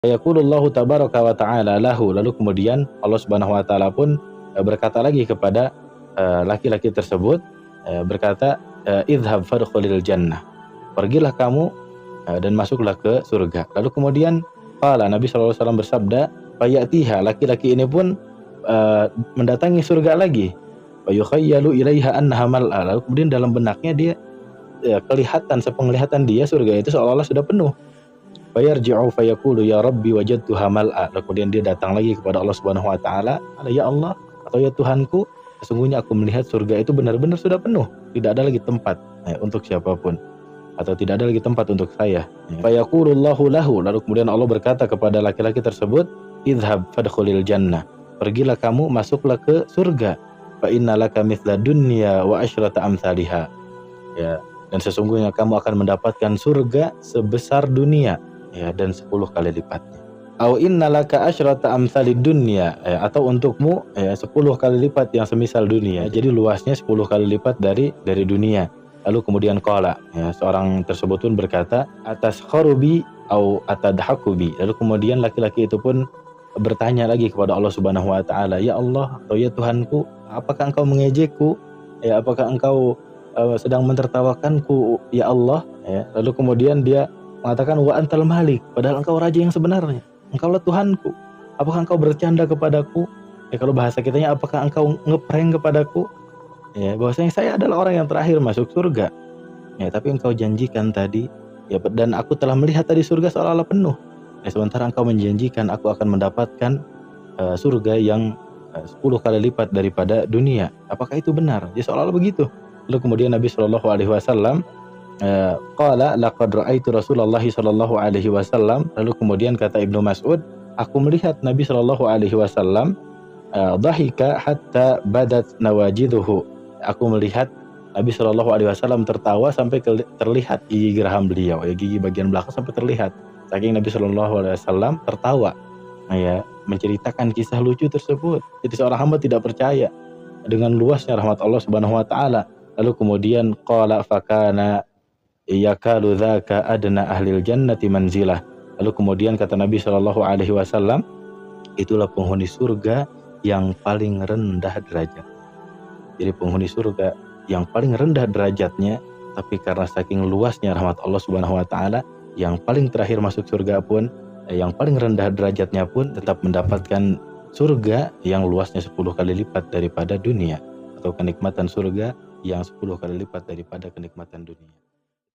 Yaqulullahu tabaraka wa ta'ala lahu, lalu kemudian Allah Subhanahu wa taala pun berkata lagi kepada laki-laki tersebut, berkata, idhhab fadkhulil jannah, pergilah kamu dan masuklah ke surga. Lalu kemudian qala, Nabi SAW bersabda, fayatiha, laki-laki ini pun mendatangi surga lagi, wa yukhayyalu ilaiha annaha mal'a, lalu kemudian dalam benaknya dia kelihatan, sepenglihatan dia surga itu seolah-olah sudah penuh. Fayarji'u fayaqulu ya rabbi wajadtuha mal'a, lalu kemudian dia datang lagi kepada Allah Subhanahu wa taala, ya Allah atau ya Tuhanku, sesungguhnya aku melihat surga itu benar-benar sudah penuh, tidak ada lagi tempat untuk siapapun, atau tidak ada lagi tempat untuk saya. Fayaqulullahu lahu, lalu kemudian Allah berkata kepada laki-laki tersebut, idhhab fadkhulil jannah, pergilah kamu, masuklah ke surga, fa innalaka mithla dunya wa asyrata amsalihha, ya, dan sesungguhnya kamu akan mendapatkan surga sebesar dunia, ya, dan 10 kali lipatnya. Au innalaka asyrata amsalid dunya, atau untukmu 10 kali lipat yang semisal dunia. Jadi luasnya 10 kali lipat dari dunia. Lalu kemudian qala, ya, seorang tersebut pun berkata, atas kharubi au atadhakubi, lalu kemudian laki-laki itu pun bertanya lagi kepada Allah Subhanahu wa taala, ya Allah atau ya Tuhanku, apakah engkau mengejekku? Ya, apakah engkau sedang mentertawakanku ya Allah? Ya, lalu kemudian dia mengatakan, wa antal malik, padahal engkau raja yang sebenarnya, engkaulah Tuhanku, apakah engkau bercanda kepadaku? Ya, kalau bahasa kitanya, apakah engkau ngeprank kepadaku? Ya, bahwasanya saya adalah orang yang terakhir masuk surga. Ya, tapi engkau janjikan tadi, ya, dan aku telah melihat tadi surga seolah-olah penuh. Ya, sementara engkau menjanjikan aku akan mendapatkan surga yang 10 kali lipat daripada dunia. Apakah itu benar? Ya, seolah-olah begitu. Lalu kemudian Nabi Shallallahu Alaihi Wasallam qala laqad ra'aitu Rasulullah Shallallahu Alaihi Wasallam, lalu kemudian kata Ibnu Mas'ud, aku melihat Nabi Shallallahu Alaihi Wasallam dhahika hatta badat nawajiduhu, aku melihat Nabi Shallallahu Alaihi Wasallam tertawa sampai terlihat gigi geraham beliau, ya, gigi bagian belakang sampai terlihat, saking Nabi Shallallahu Alaihi Wasallam tertawa, ya, menceritakan kisah lucu tersebut. Jadi seorang hamba tidak percaya dengan luasnya rahmat Allah Subhanahu wa taala. Lalu kemudian qala fakana yakalu dzaka adna ahlil jannati manzilah, lalu kemudian kata Nabi Shallallahu Alaihi Wasallam, itulah penghuni surga yang paling rendah derajat. Jadi penghuni surga yang paling rendah derajatnya, tapi karena saking luasnya rahmat Allah Subhanahu wa taala, yang paling terakhir masuk surga pun, yang paling rendah derajatnya pun tetap mendapatkan surga yang luasnya 10 kali lipat daripada dunia, atau kenikmatan surga yang 10 kali lipat daripada kenikmatan dunia.